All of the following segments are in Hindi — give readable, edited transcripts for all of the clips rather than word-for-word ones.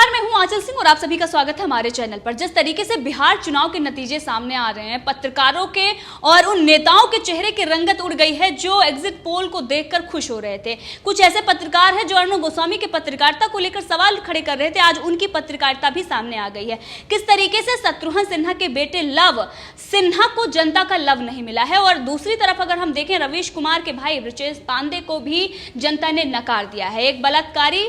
नमस्कार, मैं हूं आंचल सिंह और आप सभी का स्वागत है हमारे चैनल पर। जिस तरीके से बिहार चुनाव के नतीजे सामने आ रहे हैं, पत्रकारों के और उन नेताओं के चेहरे की रंगत उड़ गई है जो एग्जिट पोल को देखकर खुश हो रहे थे। कुछ ऐसे पत्रकार हैं जो अर्णव गोस्वामी के पत्रकारिता को लेकर सवाल खड़े कर रहे थे, आज उनकी पत्रकारिता भी सामने आ गई है। किस तरीके से शत्रुघ्न सिन्हा के बेटे लव सिन्हा को जनता का लव नहीं मिला है, और दूसरी तरफ अगर हम देखें रवीश कुमार के भाई ब्रजेश पांडे को भी जनता ने नकार दिया है। एक बलात्कारी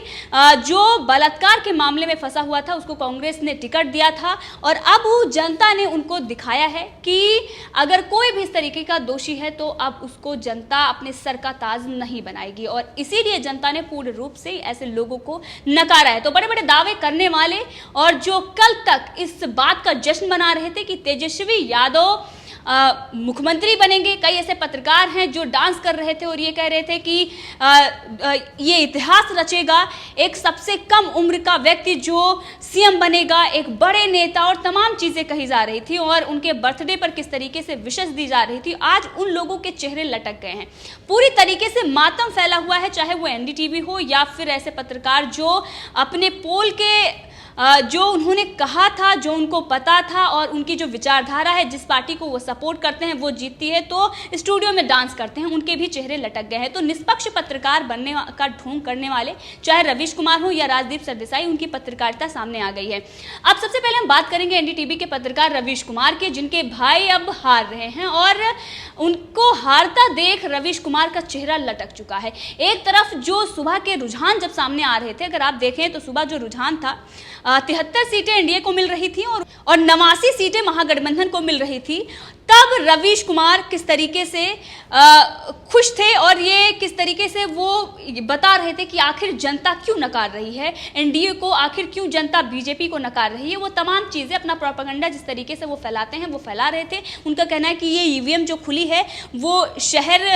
जो बलात्कार के मामले में फंसा हुआ था, उसको कांग्रेस ने टिकट दिया था, और अब जनता ने उनको दिखाया है कि अगर कोई भी इस तरीके का दोषी है तो अब उसको जनता अपने सर का ताज नहीं बनाएगी, और इसीलिए जनता ने पूर्ण रूप से ऐसे लोगों को नकारा है। तो बड़े बड़े दावे करने वाले और जो कल तक इस बात का जश्न मना रहे थे कि तेजस्वी यादव मुख्यमंत्री बनेंगे, कई ऐसे पत्रकार हैं जो डांस कर रहे थे और ये कह रहे थे कि ये इतिहास रचेगा, एक सबसे कम उम्र का व्यक्ति जो सीएम बनेगा, एक बड़े नेता, और तमाम चीजें कही जा रही थी और उनके बर्थडे पर किस तरीके से विशेष दी जा रही थी। आज उन लोगों के चेहरे लटक गए हैं, पूरी तरीके से मातम फैला हुआ है, चाहे वो एनडीटीवी हो या फिर ऐसे पत्रकार जो अपने पोल के जो उन्होंने कहा था, जो उनको पता था और उनकी जो विचारधारा है, जिस पार्टी को वो सपोर्ट करते हैं वो जीतती है तो स्टूडियो में डांस करते हैं, उनके भी चेहरे लटक गए हैं। तो निष्पक्ष पत्रकार बनने का ढोंग करने वाले चाहे रवीश कुमार हो या राजदीप सरदेसाई, उनकी पत्रकारिता सामने आ गई है। अब सबसे पहले हम बात करेंगे एनडीटीवी के पत्रकार रवीश कुमार के, जिनके भाई अब हार रहे हैं और उनको हारता देख रवीश कुमार का चेहरा लटक चुका है। एक तरफ जो सुबह के रुझान जब सामने आ रहे थे, अगर आप देखें तो सुबह जो रुझान था 73 सीटें एनडीए को मिल रही थी और 89 सीटें महागठबंधन को मिल रही थी, तब रवीश कुमार किस तरीके से खुश थे और ये किस तरीके से वो बता रहे थे कि आखिर जनता क्यों नकार रही है एनडीए को, आखिर क्यों जनता बीजेपी को नकार रही है। वो तमाम चीज़ें, अपना प्रोपेगेंडा जिस तरीके से वो फैलाते हैं वो फैला रहे थे। उनका कहना है कि ये ईवीएम जो खुली है वो शहर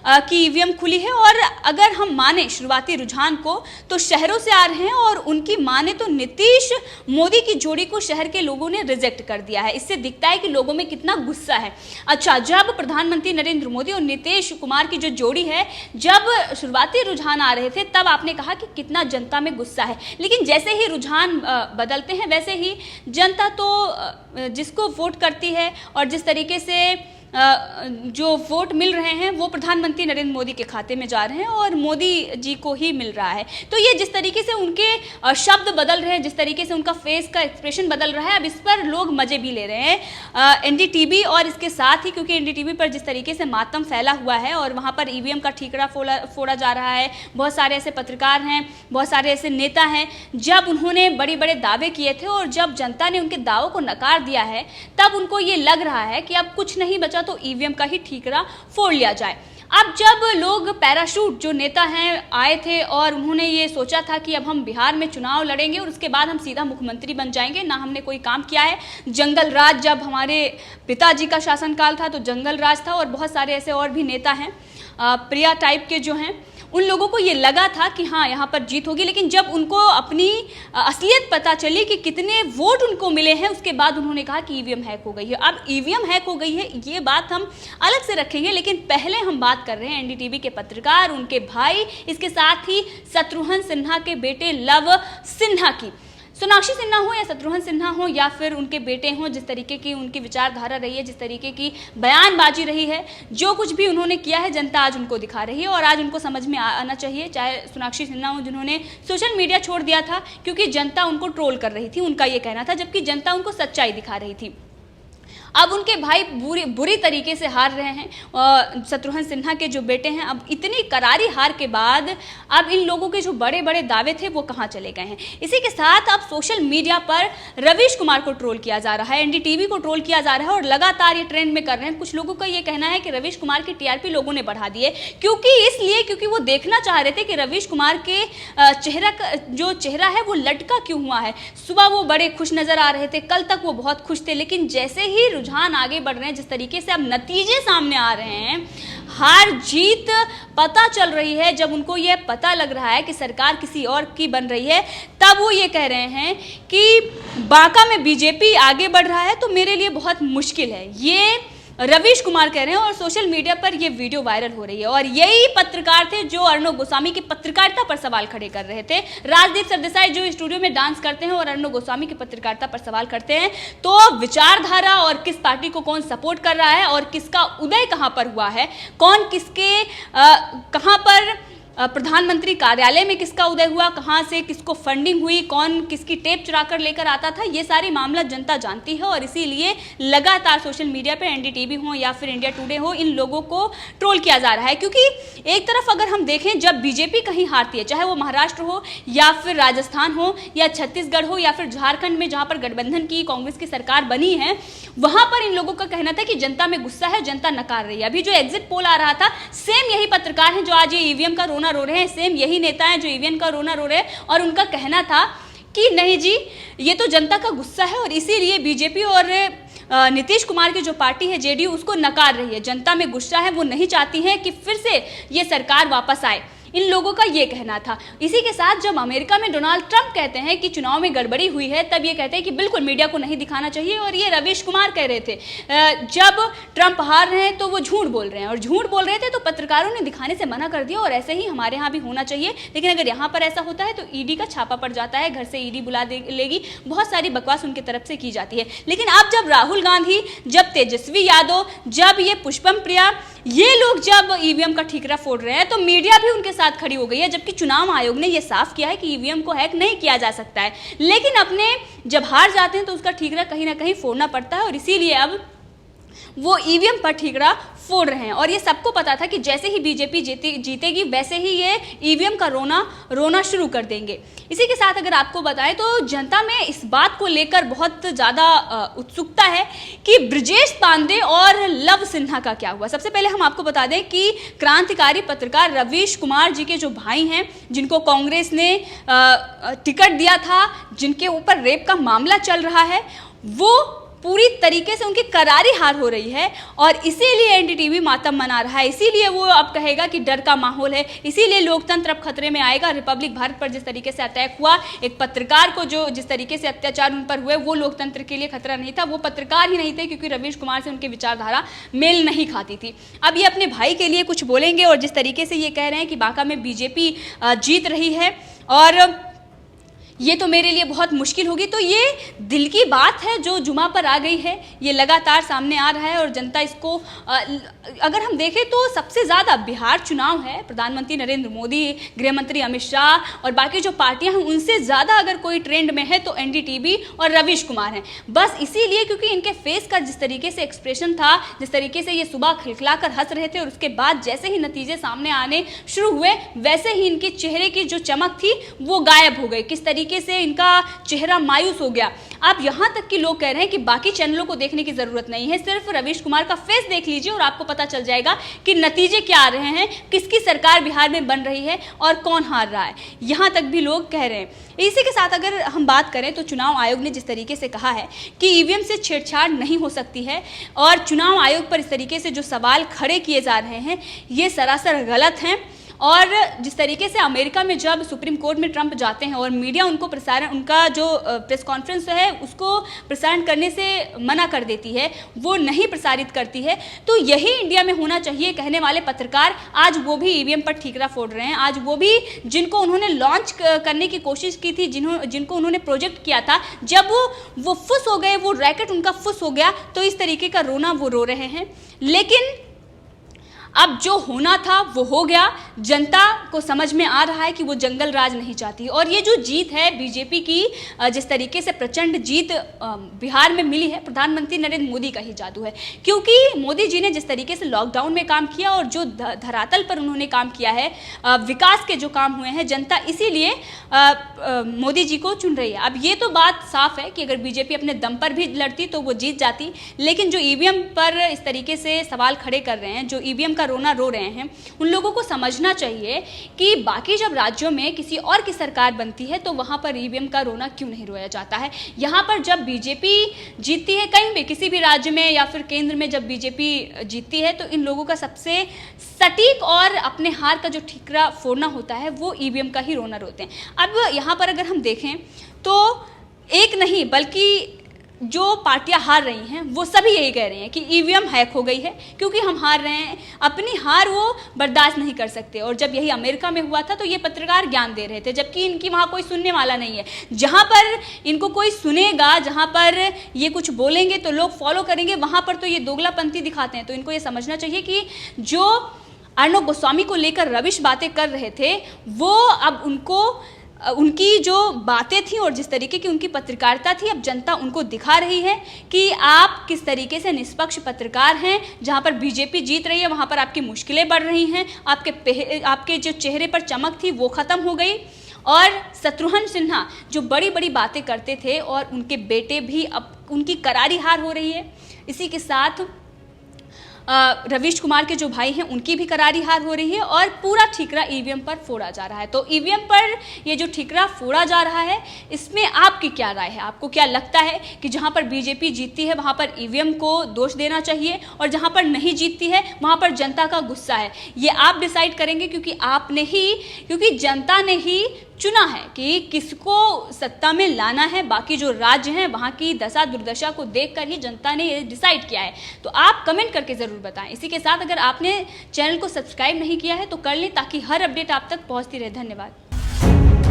की ईवीएम खुली है, और अगर हम माने शुरुआती रुझान को तो शहरों से आ रहे हैं, और उनकी माने तो नीतीश मोदी की जोड़ी को शहर के लोगों ने रिजेक्ट कर दिया है। इससे दिखता है कि लोगों में कितना गुस्सा है। अच्छा, जब प्रधानमंत्री नरेंद्र मोदी और नीतीश कुमार की जो जोड़ी है, जब शुरुआती रुझान आ रहे थे तब आपने कहा कि कितना जनता में गुस्सा है, लेकिन जैसे ही रुझान बदलते हैं वैसे ही जनता तो जिसको वोट करती है और जिस तरीके से जो वोट मिल रहे हैं वो प्रधानमंत्री नरेंद्र मोदी के खाते में जा रहे हैं और मोदी जी को ही मिल रहा है। तो ये जिस तरीके से उनके शब्द बदल रहे हैं, जिस तरीके से उनका फेस का एक्सप्रेशन बदल रहा है, अब इस पर लोग मजे भी ले रहे हैं एनडीटीवी और इसके साथ ही, क्योंकि एनडीटीवी पर जिस तरीके से मातम फैला हुआ है और वहाँ पर ईवीएम का ठीकरा फोड़ा जा रहा है। बहुत सारे ऐसे पत्रकार हैं, बहुत सारे ऐसे नेता हैं, जब उन्होंने बड़े बड़े दावे किए थे और जब जनता ने उनके दावों को नकार दिया है तब उनको ये लग रहा है कि अब कुछ नहीं बचा तो ईवीएम का ही ठीकरा फोड़ लिया जाए। अब जब लोग पैराशूट जो नेता हैं आए थे और उन्होंने ये सोचा था कि अब हम बिहार में चुनाव लड़ेंगे और उसके बाद हम सीधा मुख्यमंत्री बन जाएंगे, ना हमने कोई काम किया है, जंगल राज जब हमारे पिताजी का शासनकाल था तो जंगल राज था, और बहुत सारे ऐसे और भी नेता हैं प्रिया टाइप के जो हैं, उन लोगों को ये लगा था कि हाँ यहाँ पर जीत होगी। लेकिन जब उनको अपनी असलियत पता चली कि कितने वोट उनको मिले हैं, उसके बाद उन्होंने कहा कि ईवीएम हैक हो गई है। अब ईवीएम हैक हो गई है ये बात हम अलग से रखेंगे, लेकिन पहले हम बात कर रहे हैं एनडीटीवी के पत्रकार, उनके भाई, इसके साथ ही शत्रुघ्न सिन्हा के बेटे लव सिन्हा की। सोनाक्षी सिन्हा हो या शत्रुघ्न सिन्हा हो या फिर उनके बेटे हों, जिस तरीके की उनकी विचारधारा रही है, जिस तरीके की बयानबाजी रही है, जो कुछ भी उन्होंने किया है जनता आज उनको दिखा रही है और आज उनको समझ में आना चाहिए। चाहे सोनाक्षी सिन्हा हो जिन्होंने सोशल मीडिया छोड़ दिया था क्योंकि जनता उनको ट्रोल कर रही थी, उनका ये कहना था, जबकि जनता उनको सच्चाई दिखा रही थी। अब उनके भाई बुरी तरीके से हार रहे हैं। शत्रुघ्न सिन्हा के जो बेटे हैं, अब इतनी करारी हार के बाद अब इन लोगों के जो बड़े बड़े दावे थे वो कहाँ चले गए हैं। इसी के साथ अब सोशल मीडिया पर रवीश कुमार को ट्रोल किया जा रहा है, एनडीटीवी को ट्रोल किया जा रहा है और लगातार ये ट्रेंड में कर रहे हैं। कुछ लोगों का ये कहना है कि रवीश कुमार की टीआरपी लोगों ने बढ़ा दी है, क्योंकि वो देखना चाह रहे थे कि रवीश कुमार के जो चेहरा है वो लटका क्यों हुआ है। सुबह वो बड़े खुश नजर आ रहे थे, कल तक वो बहुत खुश थे, लेकिन जैसे ही रुझान आगे बढ़ रहे हैं, जिस तरीके से अब नतीजे सामने आ रहे हैं, हार जीत पता चल रही है, जब उनको यह पता लग रहा है कि सरकार किसी और की बन रही है, तब वो ये कह रहे हैं कि बांका में बीजेपी आगे बढ़ रहा है तो मेरे लिए बहुत मुश्किल है। ये रवीश कुमार कह रहे हैं और सोशल मीडिया पर यह वीडियो वायरल हो रही है। और यही पत्रकार थे जो अर्णब गोस्वामी की पत्रकारिता पर सवाल खड़े कर रहे थे। राजदीप सरदेसाई जो स्टूडियो में डांस करते हैं और अर्णब गोस्वामी की पत्रकारिता पर सवाल करते हैं, तो विचारधारा और किस पार्टी को कौन सपोर्ट कर रहा है और किसका उदय कहां पर हुआ है, कौन किसके कहां पर प्रधानमंत्री कार्यालय में किसका उदय हुआ, कहां से किसको फंडिंग हुई, कौन किसकी टेप चुरा कर लेकर आता था, ये सारी मामला जनता जानती है। और इसीलिए लगातार सोशल मीडिया पे एनडीटीवी हो या फिर इंडिया टुडे हो, इन लोगों को ट्रोल किया जा रहा है। क्योंकि एक तरफ अगर हम देखें, जब बीजेपी कहीं हारती है, चाहे वो महाराष्ट्र हो या फिर राजस्थान हो या छत्तीसगढ़ हो या फिर झारखंड में जहां पर गठबंधन की कांग्रेस की सरकार बनी है, वहां पर इन लोगों का कहना था कि जनता में गुस्सा है, जनता नकार रही है। अभी जो एग्जिट पोल आ रहा था, सेम यही पत्रकार हैं जो आज ये ईवीएम का रोना रो रहे हैं, सेम यही नेता हैं जो ईवीएम का रोना रो रहे हैं। और उनका कहना था कि नहीं जी, ये तो जनता का गुस्सा है और इसीलिए बीजेपी और नीतीश कुमार की जो पार्टी है जेडीयू, उसको नकार रही है। जनता में गुस्सा है, वो नहीं चाहती है कि फिर से ये सरकार वापस आए, इन लोगों का ये कहना था। इसी के साथ जब अमेरिका में डोनाल्ड ट्रंप कहते हैं कि चुनाव में गड़बड़ी हुई है, तब ये कहते हैं कि बिल्कुल मीडिया को नहीं दिखाना चाहिए। और ये रवीश कुमार कह रहे थे जब ट्रंप हार रहे हैं तो वो झूठ बोल रहे हैं, और झूठ बोल रहे थे तो पत्रकारों ने दिखाने से मना कर दिया। और ऐसे ही हमारे यहाँ भी होना चाहिए, लेकिन अगर यहाँ पर ऐसा होता है तो ईडी का छापा पड़ जाता है, घर से ईडी बुला लेगी, बहुत सारी बकवास उनकी तरफ से की जाती है। लेकिन अब जब राहुल गांधी, जब तेजस्वी यादव, जब ये पुष्पम प्रिया, ये लोग जब ईवीएम का ठीकरा फोड़ रहे हैं, तो मीडिया भी उनके साथ खड़ी हो गई है। जबकि चुनाव आयोग ने यह साफ किया है कि ईवीएम को हैक नहीं किया जा सकता है, लेकिन अपने जब हार जाते हैं तो उसका ठीकरा कहीं ना कहीं फोड़ना पड़ता है। और इसीलिए अब वो ईवीएम पर ठीकरा फोड़ रहे हैं। और ये सबको पता था कि जैसे ही बीजेपी जीतेगी वैसे ही ये ईवीएम का रोना शुरू कर देंगे। इसी के साथ अगर आपको बताएं तो जनता में इस बात को लेकर बहुत ज़्यादा उत्सुकता है कि ब्रजेश पांडे और लव सिन्हा का क्या हुआ। सबसे पहले हम आपको बता दें कि क्रांतिकारी पत्रकार रवीश कुमार जी के जो भाई हैं, जिनको कांग्रेस ने टिकट दिया था, जिनके ऊपर रेप का मामला चल रहा है, वो पूरी तरीके से उनकी करारी हार हो रही है। और इसीलिए एनडीटीवी मातम मना रहा है, इसीलिए वो अब कहेगा कि डर का माहौल है, इसीलिए लोकतंत्र अब खतरे में आएगा। रिपब्लिक भारत पर जिस तरीके से अटैक हुआ, एक पत्रकार को जो जिस तरीके से अत्याचार उन पर हुए, वो लोकतंत्र के लिए खतरा नहीं था, वो पत्रकार ही नहीं थे, क्योंकि रवीश कुमार से उनकी विचारधारा मेल नहीं खाती थी। अब ये अपने भाई के लिए कुछ बोलेंगे और जिस तरीके से ये कह रहे हैं कि बांका में बीजेपी जीत रही है और ये तो मेरे लिए बहुत मुश्किल होगी, तो ये दिल की बात है जो जुमा पर आ गई है, ये लगातार सामने आ रहा है। और जनता इसको अगर हम देखें तो सबसे ज़्यादा बिहार चुनाव है, प्रधानमंत्री नरेंद्र मोदी, गृह मंत्री अमित शाह और बाकी जो पार्टियां हैं, उनसे ज़्यादा अगर कोई ट्रेंड में है तो एनडीटीवी और रवीश कुमार हैं। बस इसीलिए क्योंकि इनके फेस का जिस तरीके से एक्सप्रेशन था, जिस तरीके से ये सुबह खिलखिला कर हंस रहे थे और उसके बाद जैसे ही नतीजे सामने आने शुरू हुए, वैसे ही इनके चेहरे की जो चमक थी वो गायब हो गई। किस तरीके से इनका चेहरा मायूस हो गया। आप यहां तक कि लोग कह रहे हैं कि बाकी चैनलों को देखने की जरूरत नहीं है, सिर्फ रवीश कुमार का फेस देख लीजिए और आपको पता चल जाएगा कि नतीजे क्या आ रहे हैं, किसकी सरकार बिहार में बन रही है और कौन हार रहा है। यहां तक भी लोग कह रहे हैं। इसी के साथ अगर हम बात करें तो चुनाव आयोग ने जिस तरीके से कहा है कि ईवीएम से छेड़छाड़ नहीं हो सकती है और चुनाव आयोग पर इस तरीके से जो सवाल खड़े किए जा रहे हैं, ये सरासर गलत हैं। और जिस तरीके से अमेरिका में जब सुप्रीम कोर्ट में ट्रंप जाते हैं और मीडिया उनको प्रसारण, उनका जो प्रेस कॉन्फ्रेंस है उसको प्रसारण करने से मना कर देती है, वो नहीं प्रसारित करती है, तो यही इंडिया में होना चाहिए कहने वाले पत्रकार आज वो भी ईवीएम पर ठीकरा फोड़ रहे हैं। आज वो भी जिनको उन्होंने लॉन्च करने की कोशिश की थी, जिनको उन्होंने प्रोजेक्ट किया था, जब वो फुस हो गए, वो रैकेट उनका फुस हो गया, तो इस तरीके का रोना वो रो रहे हैं। लेकिन अब जो होना था वो हो गया। जनता को समझ में आ रहा है कि वो जंगल राज नहीं चाहती। और ये जो जीत है बीजेपी की, जिस तरीके से प्रचंड जीत बिहार में मिली है, प्रधानमंत्री नरेंद्र मोदी का ही जादू है। क्योंकि मोदी जी ने जिस तरीके से लॉकडाउन में काम किया और जो धरातल पर उन्होंने काम किया है, विकास के जो काम हुए हैं, जनता इसीलिए मोदी जी को चुन रही है। अब ये तो बात साफ है कि अगर बीजेपी अपने दम पर भी लड़ती तो वो जीत जाती, लेकिन जो ईवीएम पर इस तरीके से सवाल खड़े कर रहे हैं, जो ईवीएम रोना रो रहे हैं, उन लोगों को समझना चाहिए कि बाकी जब राज्यों में किसी और की सरकार बनती है तो वहां पर ईवीएम का रोना क्यों नहीं रोया जाता है। यहां पर जब बीजेपी जीतती है, कहीं भी किसी भी राज्य में या फिर केंद्र में जब बीजेपी जीतती है, तो इन लोगों का सबसे सटीक और अपने हार का जो ठीकरा फोड़ना होता है वो ईवीएम का ही रोना रोते हैं। अब यहां पर अगर हम देखें तो एक नहीं बल्कि जो पार्टियां हार रही हैं वो सभी यही कह रहे हैं कि ईवीएम हैक हो गई है, क्योंकि हम हार रहे हैं, अपनी हार वो बर्दाश्त नहीं कर सकते। और जब यही अमेरिका में हुआ था तो ये पत्रकार ज्ञान दे रहे थे, जबकि इनकी वहाँ कोई सुनने वाला नहीं है। जहाँ पर इनको कोई सुनेगा, जहाँ पर ये कुछ बोलेंगे तो लोग फॉलो करेंगे, वहाँ पर तो ये दोगलापंथी दिखाते हैं। तो इनको ये समझना चाहिए कि जो अर्णब गोस्वामी को लेकर रविश बातें कर रहे थे, वो अब उनकी जो बातें थी और जिस तरीके की उनकी पत्रकारिता थी, अब जनता उनको दिखा रही है कि आप किस तरीके से निष्पक्ष पत्रकार हैं। जहां पर बीजेपी जीत रही है वहां पर आपकी मुश्किलें बढ़ रही हैं, आपके जो चेहरे पर चमक थी वो ख़त्म हो गई। और शत्रुघ्न सिन्हा जो बड़ी बड़ी बातें करते थे और उनके बेटे भी, अब उनकी करारी हार हो रही है। इसी के साथ रवीश कुमार के जो भाई हैं उनकी भी करारी हार हो रही है और पूरा ठीकरा ईवीएम पर फोड़ा जा रहा है। तो ईवीएम पर ये जो ठीकरा फोड़ा जा रहा है, इसमें आपकी क्या राय है? आपको क्या लगता है कि जहां पर बीजेपी जीतती है वहां पर ईवीएम को दोष देना चाहिए और जहां पर नहीं जीतती है वहां पर जनता का गुस्सा है? ये आप डिसाइड करेंगे, क्योंकि जनता ने ही चुना है कि किसको सत्ता में लाना है। बाकी जो राज्य हैं वहाँ की दशा दुर्दशा को देखकर ही जनता ने ये डिसाइड किया है। तो आप कमेंट करके ज़रूर बताएं। इसी के साथ अगर आपने चैनल को सब्सक्राइब नहीं किया है तो कर लें, ताकि हर अपडेट आप तक पहुँचती रहे। धन्यवाद।